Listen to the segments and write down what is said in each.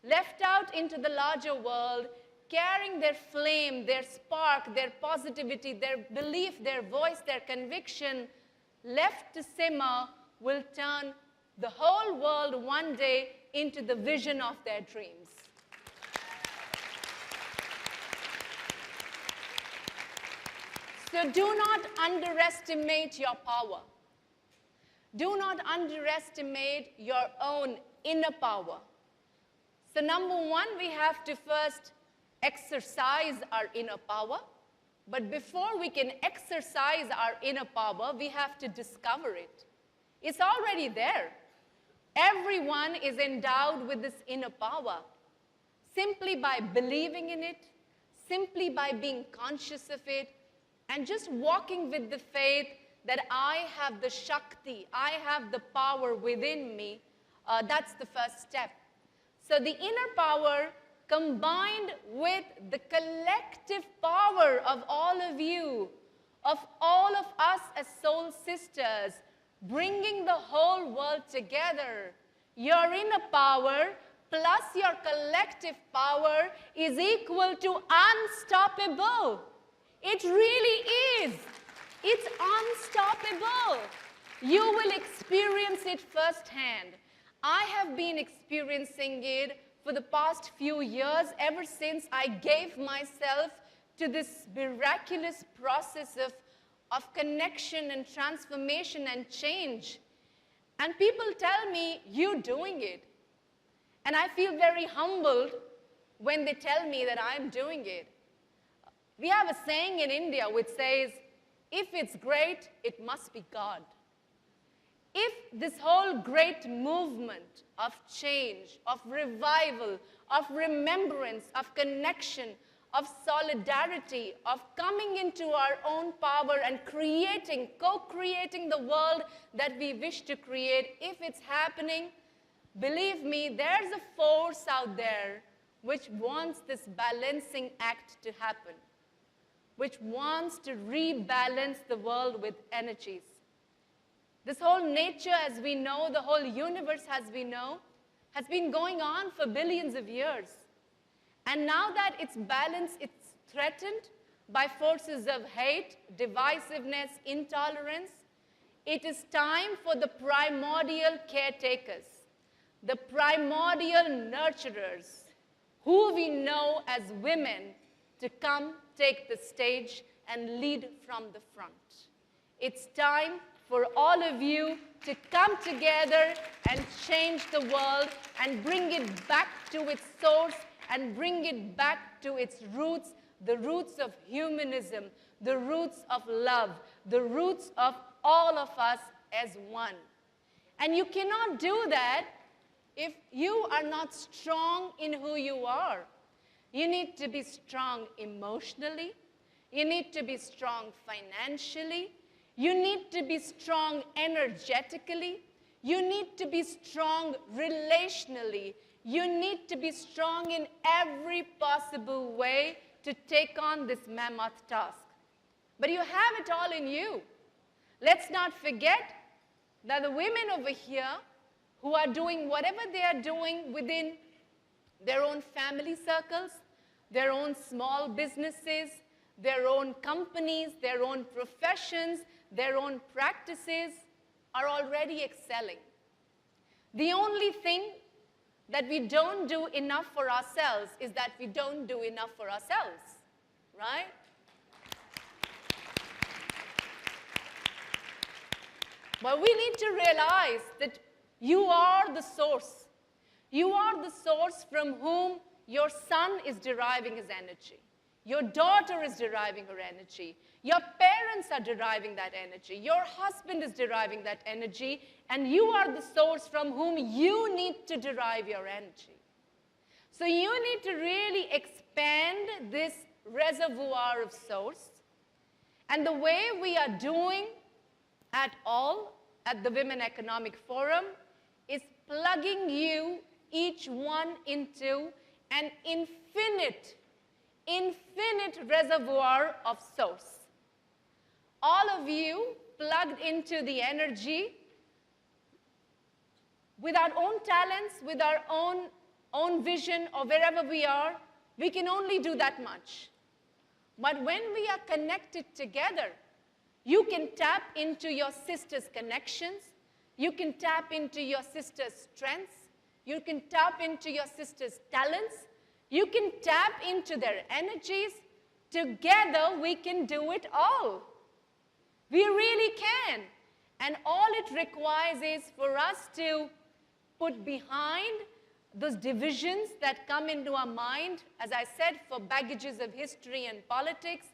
left out into the larger world, carrying their flame, their spark, their positivity, their belief, their voice, their conviction, left to simmer, will turn the whole world one day into the vision of their dreams. So do not underestimate your power. Do not underestimate your own inner power. So number one, we have to first exercise our inner power. But before we can exercise our inner power, we have to discover it. It's already there. Everyone is endowed with this inner power. Simply by believing in it, simply by being conscious of it, and just walking with the faith that I have the Shakti, I have the power within me, that's the first step. So the inner power combined with the collective power of all of you, of all of us as soul sisters, bringing the whole world together. Your inner power plus your collective power is equal to unstoppable. It really is. It's unstoppable. You will experience it firsthand. I have been experiencing it for the past few years, ever since I gave myself to this miraculous process of connection and transformation and change. And people tell me, you're doing it. And I feel very humbled when they tell me that I'm doing it. We have a saying in India which says, if it's great, it must be God. If this whole great movement of change, of revival, of remembrance, of connection, of solidarity, of coming into our own power and creating, co-creating the world that we wish to create, if it's happening, believe me, there's a force out there which wants this balancing act to happen, which wants to rebalance the world with energies. This whole nature as we know, the whole universe as we know, has been going on for billions of years. And now that its balance is threatened by forces of hate, divisiveness, intolerance, it is time for the primordial caretakers, the primordial nurturers, who we know as women, to come take the stage and lead from the front. It's time for all of you to come together and change the world and bring it back to its source and bring it back to its roots, the roots of humanism, the roots of love, the roots of all of us as one. And you cannot do that if you are not strong in who you are. You need to be strong emotionally. You need to be strong financially. You need to be strong energetically. You need to be strong relationally. You need to be strong in every possible way to take on this mammoth task. But you have it all in you. Let's not forget that the women over here who are doing whatever they are doing within their own family circles, their own small businesses, their own companies, their own professions, their own practices, are already excelling. The only thing that we don't do enough for ourselves is that we don't do enough for ourselves, right? But we need to realize that you are the source. You are the source from whom your son is deriving his energy. Your daughter is deriving her energy. Your parents are deriving that energy. Your husband is deriving that energy. And you are the source from whom you need to derive your energy. So you need to really expand this reservoir of source. And the way we are doing at the Women Economic Forum, is plugging you, each one, into an infinite reservoir of source. All of you plugged into the energy with our own talents, with our own own vision, or wherever we are, we can only do that much. But when we are connected together, you can tap into your sister's connections, you can tap into your sister's strengths, you can tap into your sister's talents, you can tap into their energies. Together, we can do it all. We really can. And all it requires is for us to put behind those divisions that come into our mind, as I said, for baggages of history and politics,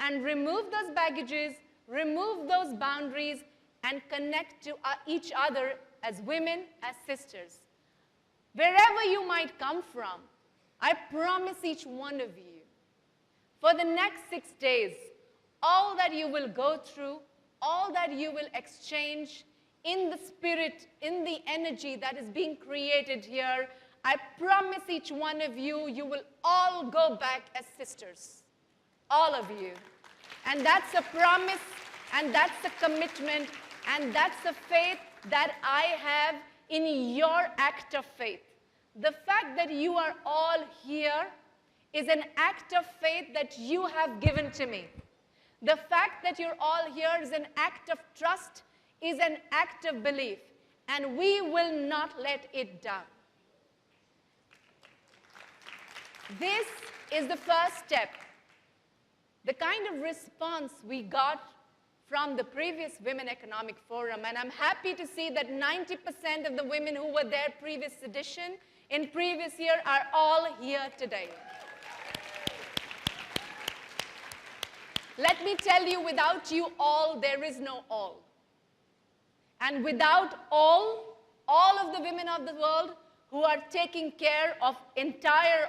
and remove those baggages, remove those boundaries, and connect to each other as women, as sisters. Wherever you might come from, I promise each one of you, for the next 6 days, all that you will go through, all that you will exchange in the spirit, in the energy that is being created here, I promise each one of you, you will all go back as sisters. All of you. And that's a promise, and that's a commitment, and that's a faith that I have in your act of faith. The fact that you are all here is an act of faith that you have given to me. The fact that you're all here is an act of trust, is an act of belief, and we will not let it down. This is the first step. The kind of response we got from the previous Women Economic Forum, and I'm happy to see that 90% of the women who were there previous edition, in previous year, are all here today. Let me tell you, without you all, there is no all. And without all of the women of the world who are taking care of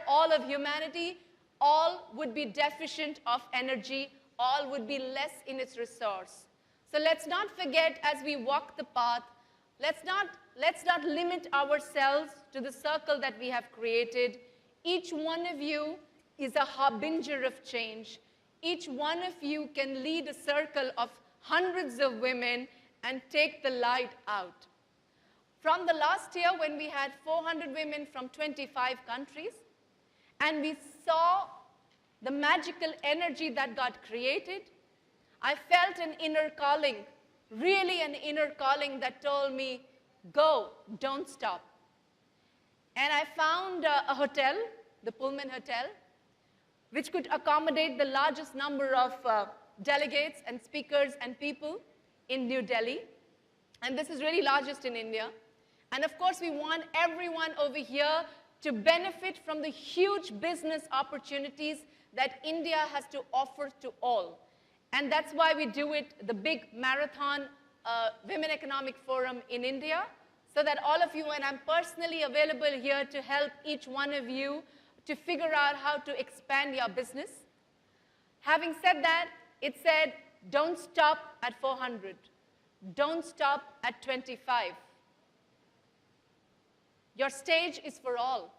all of humanity, all would be deficient of energy, all would be less in its resource. So let's not forget as we walk the path, let's not limit ourselves to the circle that we have created. Each one of you is a harbinger of change. Each one of you can lead a circle of hundreds of women and take the light out. From the last year when we had 400 women from 25 countries, and we saw the magical energy that got created, I felt an inner calling, really an inner calling that told me, go, don't stop. And I found a hotel, the Pullman Hotel, which could accommodate the largest number of delegates and speakers and people in New Delhi. And this is really largest in India. And of course, we want everyone over here to benefit from the huge business opportunities that India has to offer to all. And that's why we do it, the big marathon Women Economic Forum in India, so that all of you, and I'm personally available here to help each one of you to figure out how to expand your business. Having said that, it said, don't stop at 400. Don't stop at 25. Your stage is for all.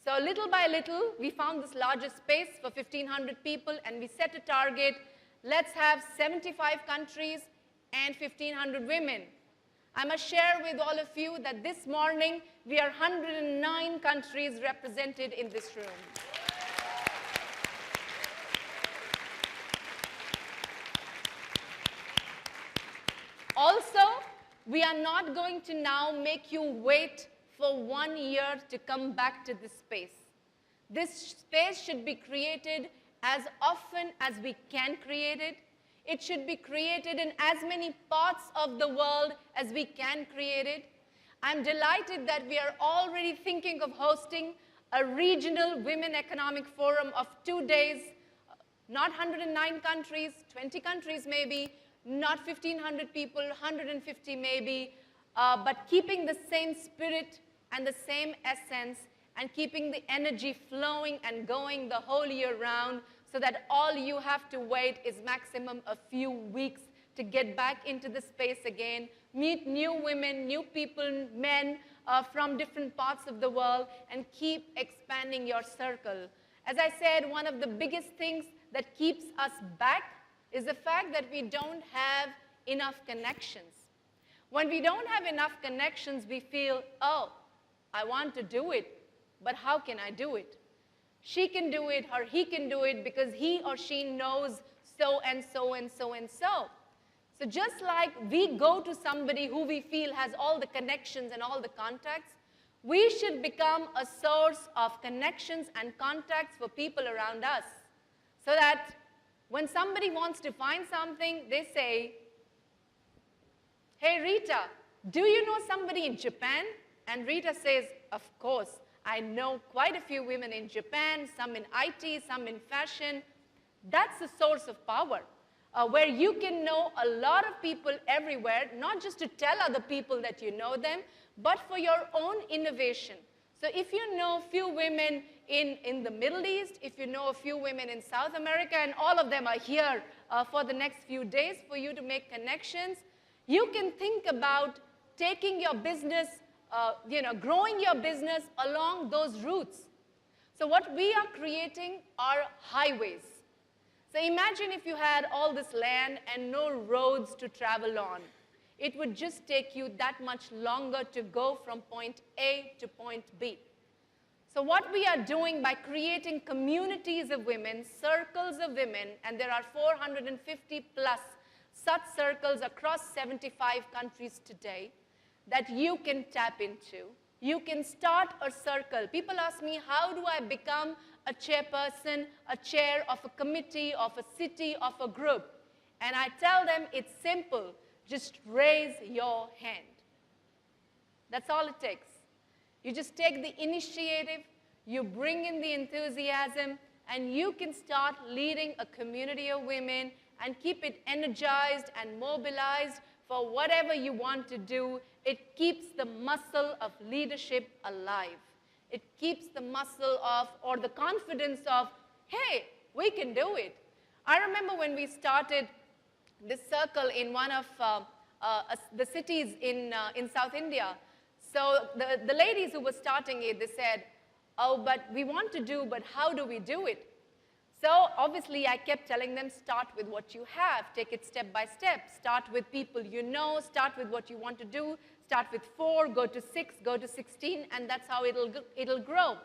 So little by little, we found this larger space for 1,500 people, and we set a target. Let's have 75 countries and 1,500 women. I must share with all of you that this morning, we are 109 countries represented in this room. Also, we are not going to now make you wait for 1 year to come back to this space. This space should be created as often as we can create it. It should be created in as many parts of the world as we can create it. I'm delighted that we are already thinking of hosting a regional Women Economic Forum of 2 days, not 109 countries, 20 countries maybe, not 1,500 people, 150 maybe, but keeping the same spirit and the same essence and keeping the energy flowing and going the whole year round, so that all you have to wait is maximum a few weeks to get back into the space again, meet new women, new people, men from different parts of the world, and keep expanding your circle. As I said, one of the biggest things that keeps us back is the fact that we don't have enough connections. When we don't have enough connections, we feel, oh, I want to do it, but how can I do it? She can do it, or he can do it because he or she knows so and so and so and so. So just like we go to somebody who we feel has all the connections and all the contacts, we should become a source of connections and contacts for people around us. So that when somebody wants to find something, they say, hey, Rita, do you know somebody in Japan? And Rita says, of course, I know quite a few women in Japan, some in IT, some in fashion. That's a source of power, where you can know a lot of people everywhere, not just to tell other people that you know them, but for your own innovation. So if you know a few women in the Middle East, if you know a few women in South America, and all of them are here for the next few days for you to make connections, you can think about taking your business, growing your business along those routes. So what we are creating are highways. So imagine if you had all this land and no roads to travel on. It would just take you that much longer to go from point A to point B. So what we are doing by creating communities of women, circles of women, and there are 450 plus such circles across 75 countries today that you can tap into. You can start a circle. People ask me, how do I become a chairperson, a chair of a committee, of a city, of a group? And I tell them it's simple. Just raise your hand. That's all it takes. You just take the initiative, you bring in the enthusiasm, and you can start leading a community of women and keep it energized and mobilized for whatever you want to do. It keeps the muscle of leadership alive. It keeps the muscle of, or the confidence of, hey, we can do it. I remember when we started this circle in one of the cities in South India. So the ladies who were starting it, they said, oh, but we want to do, but how do we do it? So obviously, I kept telling them, start with what you have. Take it step by step. Start with people you know. Start with what you want to do. Start with 4, go to 6, go to 16, and that's how it'll grow.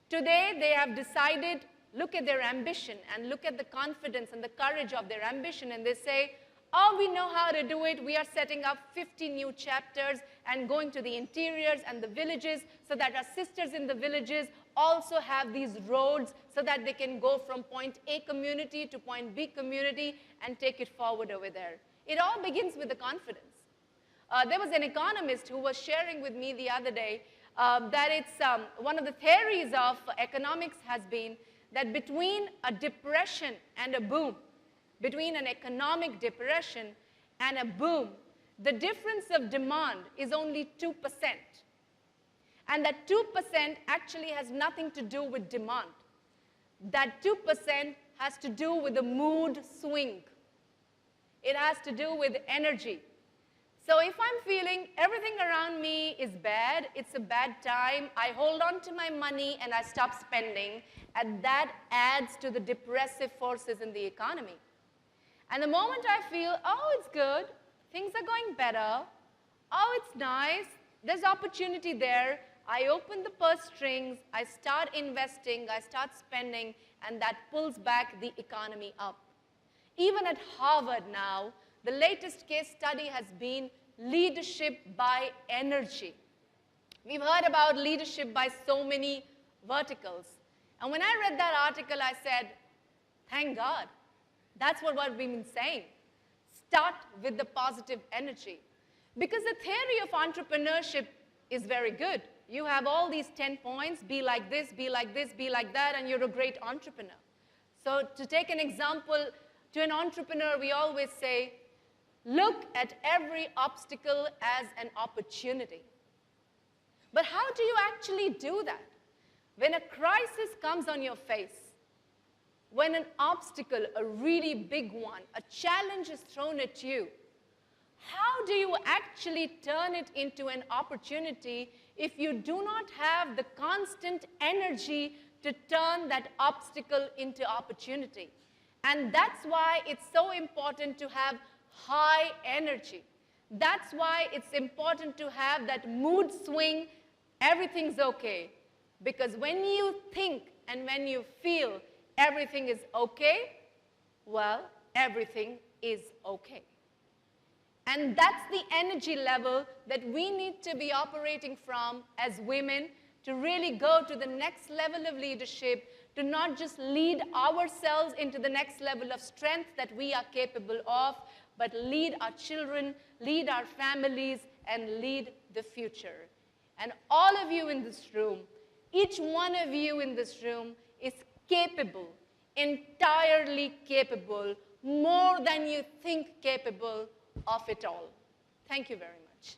Today, they have decided, look at their ambition and look at the confidence and the courage of their ambition, and they say, oh, we know how to do it. We are setting up 50 new chapters and going to the interiors and the villages so that our sisters in the villages also have these roads so that they can go from point A community to point B community and take it forward over there. It all begins with the confidence. There was an economist who was sharing with me the other day that it's one of the theories of economics has been that between a depression and a boom, between an economic depression and a boom, the difference of demand is only 2%. And that 2% actually has nothing to do with demand. That 2% has to do with the mood swing. It has to do with energy. So if I'm feeling everything around me is bad, it's a bad time, I hold on to my money and I stop spending, and that adds to the depressive forces in the economy. And the moment I feel, oh, it's good, things are going better, oh, it's nice, there's opportunity there, I open the purse strings, I start investing, I start spending, and that pulls back the economy up. Even at Harvard now, the latest case study has been leadership by energy. We've heard about leadership by so many verticals. And when I read that article, I said, thank God. That's what we've been saying. Start with the positive energy. Because the theory of entrepreneurship is very good. You have all these 10 points, be like this, be like this, be like that, and you're a great entrepreneur. So to take an example, to an entrepreneur, we always say, look at every obstacle as an opportunity. But how do you actually do that? When a crisis comes on your face, when an obstacle, a really big one, a challenge is thrown at you, how do you actually turn it into an opportunity if you do not have the constant energy to turn that obstacle into opportunity? And that's why it's so important to have high energy. That's why it's important to have that mood swing, everything's okay. Because when you think and when you feel everything is okay, well, everything is okay. And that's the energy level that we need to be operating from as women to really go to the next level of leadership, to not just lead ourselves into the next level of strength that we are capable of, but lead our children, lead our families, and lead the future. And all of you in this room, each one of you in this room is capable, entirely capable, more than you think capable of it all. Thank you very much.